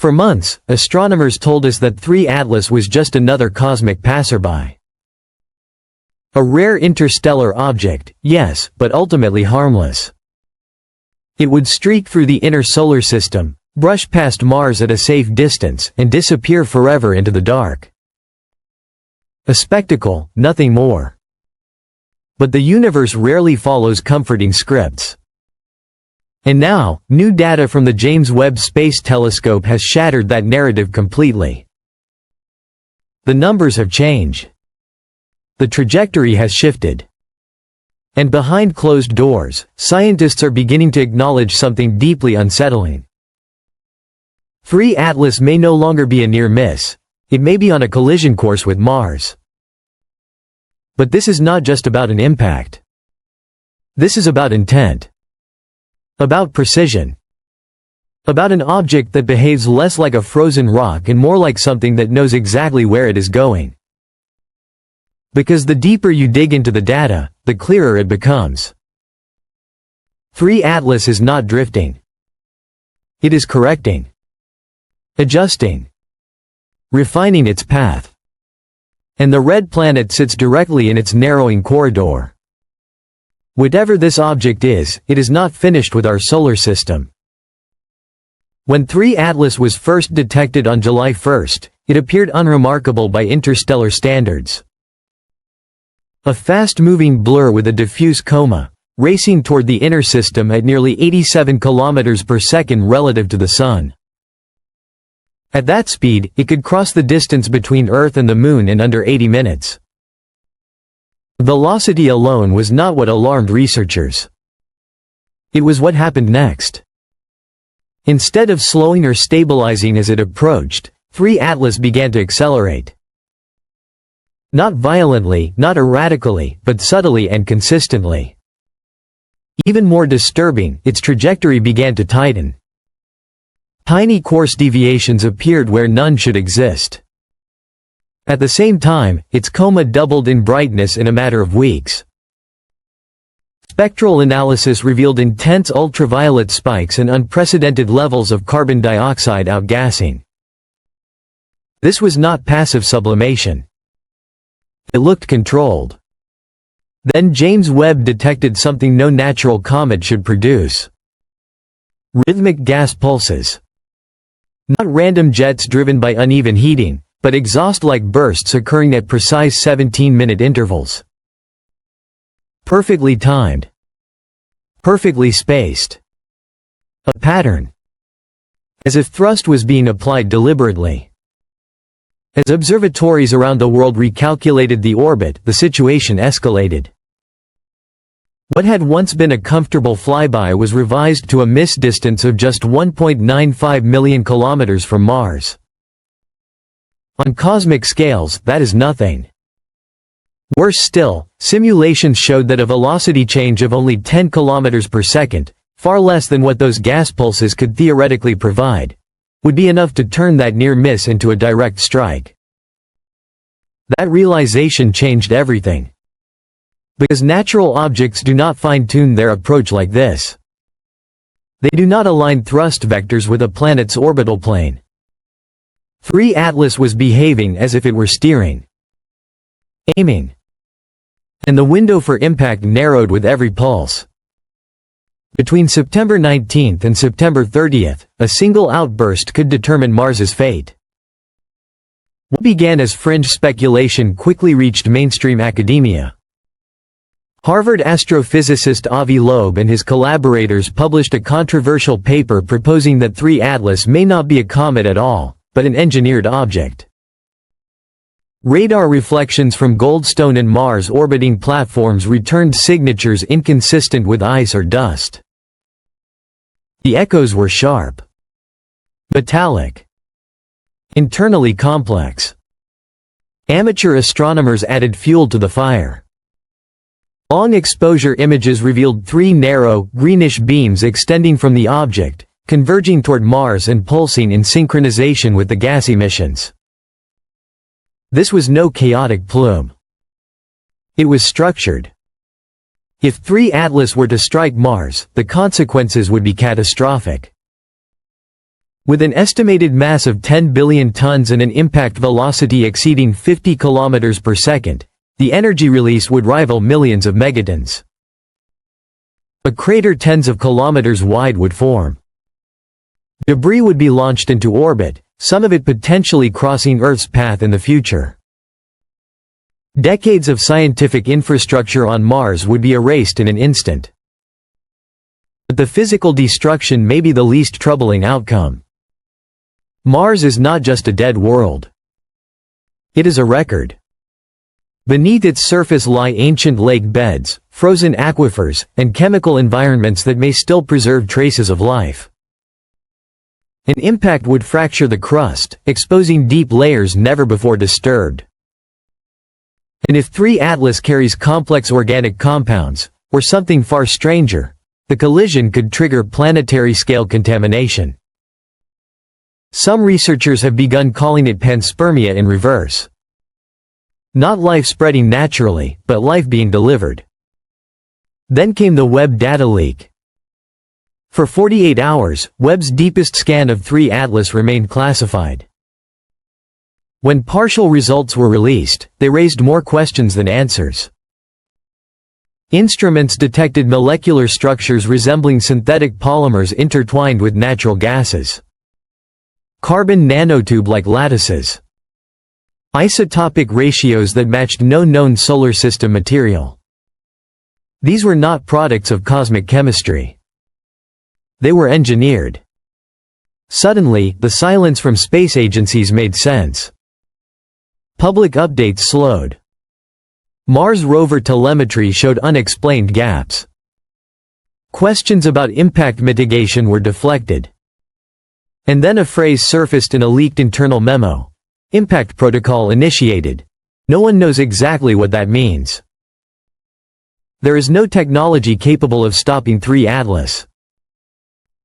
For months, astronomers told us that 3 Atlas was just another cosmic passerby. A rare interstellar object, yes, but ultimately harmless. It would streak through the inner solar system, brush past Mars at a safe distance, and disappear forever into the dark. A spectacle, nothing more. But the universe rarely follows comforting scripts. And now, new data from the James Webb Space Telescope has shattered that narrative completely. The numbers have changed. The trajectory has shifted. And behind closed doors, scientists are beginning to acknowledge something deeply unsettling. 3 Atlas may no longer be a near miss. It may be on a collision course with Mars. But this is not just about an impact. This is about intent. About precision. About an object that behaves less like a frozen rock and more like something that knows exactly where it is going. Because the deeper you dig into the data, the clearer it becomes. 3 Atlas is not drifting. It is correcting. Adjusting. Refining its path. And the red planet sits directly in its narrowing corridor. Whatever this object is, it is not finished with our solar system. When 3 Atlas was first detected on July 1st, it appeared unremarkable by interstellar standards. A fast-moving blur with a diffuse coma, racing toward the inner system at nearly 87 km per second relative to the Sun. At that speed, it could cross the distance between Earth and the Moon in under 80 minutes. Velocity alone was not what alarmed researchers. It was what happened next. Instead of slowing or stabilizing as it approached, 3 Atlas began to accelerate. Not violently, not erratically, but subtly and consistently. Even more disturbing, its trajectory began to tighten. Tiny course deviations appeared where none should exist. At the same time, its coma doubled in brightness in a matter of weeks. Spectral analysis revealed intense ultraviolet spikes and unprecedented levels of carbon dioxide outgassing. This was not passive sublimation. It looked controlled. Then James Webb detected something no natural comet should produce. Rhythmic gas pulses. Not random jets driven by uneven heating, but exhaust-like bursts occurring at precise 17-minute intervals. Perfectly timed. Perfectly spaced. A pattern. As if thrust was being applied deliberately. As observatories around the world recalculated the orbit, the situation escalated. What had once been a comfortable flyby was revised to a miss distance of just 1.95 million kilometers from Mars. On cosmic scales, that is nothing. Worse still, simulations showed that a velocity change of only 10 kilometers per second, far less than what those gas pulses could theoretically provide, would be enough to turn that near miss into a direct strike. That realization changed everything. Because natural objects do not fine-tune their approach like this. They do not align thrust vectors with a planet's orbital plane. 3 Atlas was behaving as if it were steering. Aiming. And the window for impact narrowed with every pulse. Between September 19th and September 30th, a single outburst could determine Mars's fate. What began as fringe speculation quickly reached mainstream academia. Harvard astrophysicist Avi Loeb and his collaborators published a controversial paper proposing that 3 Atlas may not be a comet at all, but an engineered object. Radar reflections from Goldstone and Mars orbiting platforms returned signatures inconsistent with ice or dust. The echoes were sharp, metallic, internally complex. Amateur astronomers added fuel to the fire. Long-exposure images revealed 3 narrow, greenish beams extending from the object, converging toward Mars and pulsing in synchronization with the gas emissions. This was no chaotic plume. It was structured. If 3 Atlas were to strike Mars, the consequences would be catastrophic. With an estimated mass of 10 billion tons and an impact velocity exceeding 50 kilometers per second, the energy release would rival millions of megatons. A crater tens of kilometers wide would form. Debris would be launched into orbit, some of it potentially crossing Earth's path in the future. Decades of scientific infrastructure on Mars would be erased in an instant. But the physical destruction may be the least troubling outcome. Mars is not just a dead world. It is a record. Beneath its surface lie ancient lake beds, frozen aquifers, and chemical environments that may still preserve traces of life. An impact would fracture the crust, exposing deep layers never before disturbed. And if 3 Atlas carries complex organic compounds, or something far stranger, the collision could trigger planetary-scale contamination. Some researchers have begun calling it panspermia in reverse. Not life spreading naturally, but life being delivered. Then came the Webb data leak. For 48 hours, Webb's deepest scan of 3 Atlas remained classified. When partial results were released, they raised more questions than answers. Instruments detected molecular structures resembling synthetic polymers intertwined with natural gases. Carbon nanotube-like lattices. Isotopic ratios that matched no known solar system material. These were not products of cosmic chemistry. They were engineered. Suddenly, the silence from space agencies made sense. Public updates slowed. Mars rover telemetry showed unexplained gaps. Questions about impact mitigation were deflected. And then a phrase surfaced in a leaked internal memo. Impact protocol initiated. No one knows exactly what that means. There is no technology capable of stopping 3 Atlas.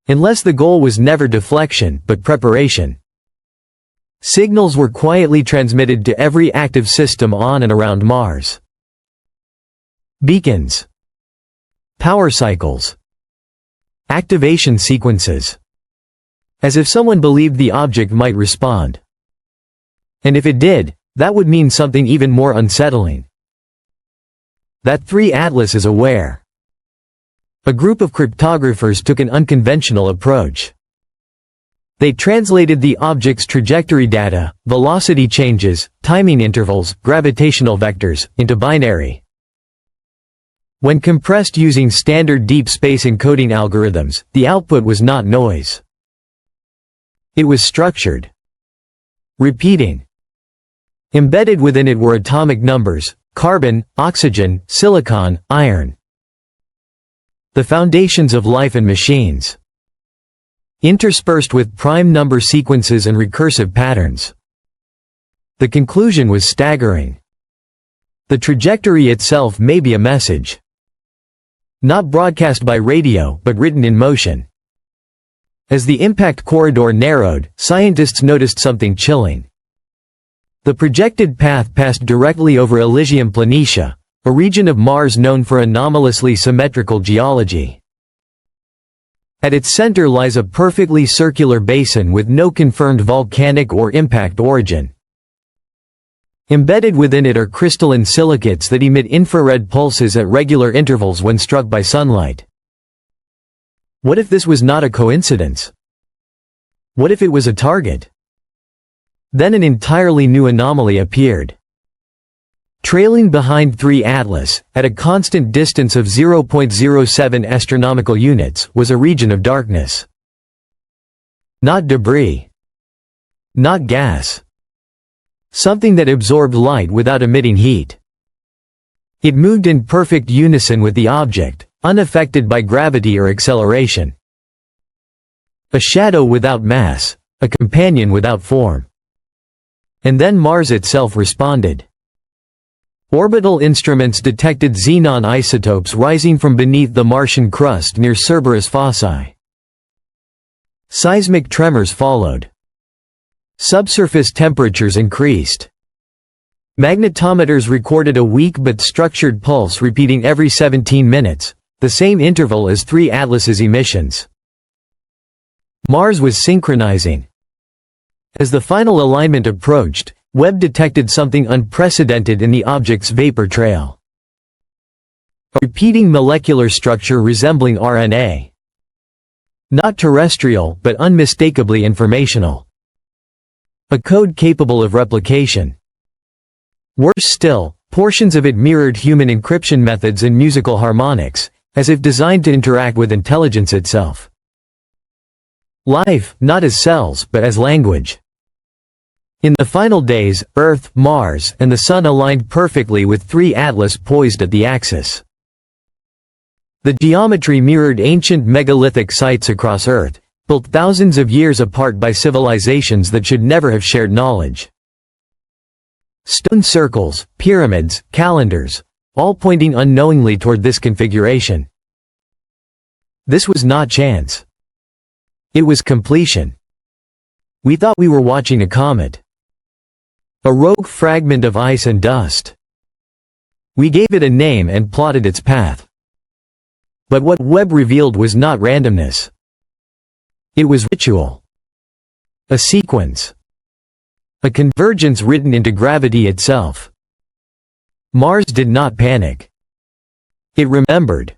Unless the goal was never deflection, but preparation. Signals were quietly transmitted to every active system on and around Mars. Beacons. Power cycles. Activation sequences. As if someone believed the object might respond. And if it did, that would mean something even more unsettling. That 3 Atlas is aware. A group of cryptographers took an unconventional approach. They translated the object's trajectory data, velocity changes, timing intervals, gravitational vectors, into binary. When compressed using standard deep space encoding algorithms, the output was not noise. It was structured. Repeating. Embedded within it were atomic numbers: carbon, oxygen, silicon, iron. The foundations of life and machines. Interspersed with prime number sequences and recursive patterns. The conclusion was staggering. The trajectory itself may be a message. Not broadcast by radio, but written in motion. As the impact corridor narrowed, scientists noticed something chilling. The projected path passed directly over Elysium Planitia, a region of Mars known for anomalously symmetrical geology. At its center lies a perfectly circular basin with no confirmed volcanic or impact origin. Embedded within it are crystalline silicates that emit infrared pulses at regular intervals when struck by sunlight. What if this was not a coincidence? What if it was a target? Then an entirely new anomaly appeared. Trailing behind 3 Atlas, at a constant distance of 0.07 astronomical units, was a region of darkness. Not debris. Not gas. Something that absorbed light without emitting heat. It moved in perfect unison with the object, unaffected by gravity or acceleration. A shadow without mass, a companion without form. And then Mars itself responded. Orbital instruments detected xenon isotopes rising from beneath the Martian crust near Cerberus Fossae. Seismic tremors followed. Subsurface temperatures increased. Magnetometers recorded a weak but structured pulse repeating every 17 minutes, the same interval as 3 Atlas's emissions. Mars was synchronizing. As the final alignment approached, Webb detected something unprecedented in the object's vapor trail. A repeating molecular structure resembling RNA. Not terrestrial, but unmistakably informational. A code capable of replication. Worse still, portions of it mirrored human encryption methods and musical harmonics, as if designed to interact with intelligence itself. Life, not as cells, but as language. In the final days, Earth, Mars, and the Sun aligned perfectly with three Atlas poised at the axis. The geometry mirrored ancient megalithic sites across Earth, built thousands of years apart by civilizations that should never have shared knowledge. Stone circles, pyramids, calendars, all pointing unknowingly toward this configuration. This was not chance. It was completion. We thought we were watching a comet. A rogue fragment of ice and dust. We gave it a name and plotted its path. But what Webb revealed was not randomness. It was ritual. A sequence. A convergence written into gravity itself. Mars did not panic. It remembered.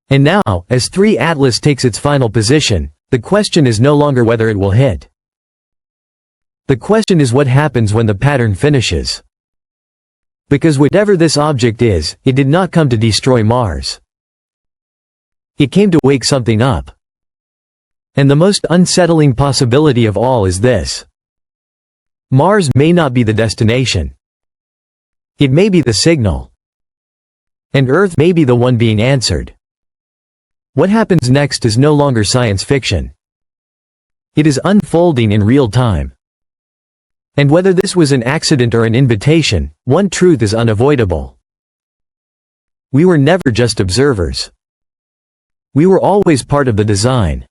And now, as 3 Atlas takes its final position, the question is no longer whether it will hit. The question is what happens when the pattern finishes. Because whatever this object is, it did not come to destroy Mars. It came to wake something up. And the most unsettling possibility of all is this. Mars may not be the destination. It may be the signal. And Earth may be the one being answered. What happens next is no longer science fiction. It is unfolding in real time. And whether this was an accident or an invitation, one truth is unavoidable. We were never just observers. We were always part of the design.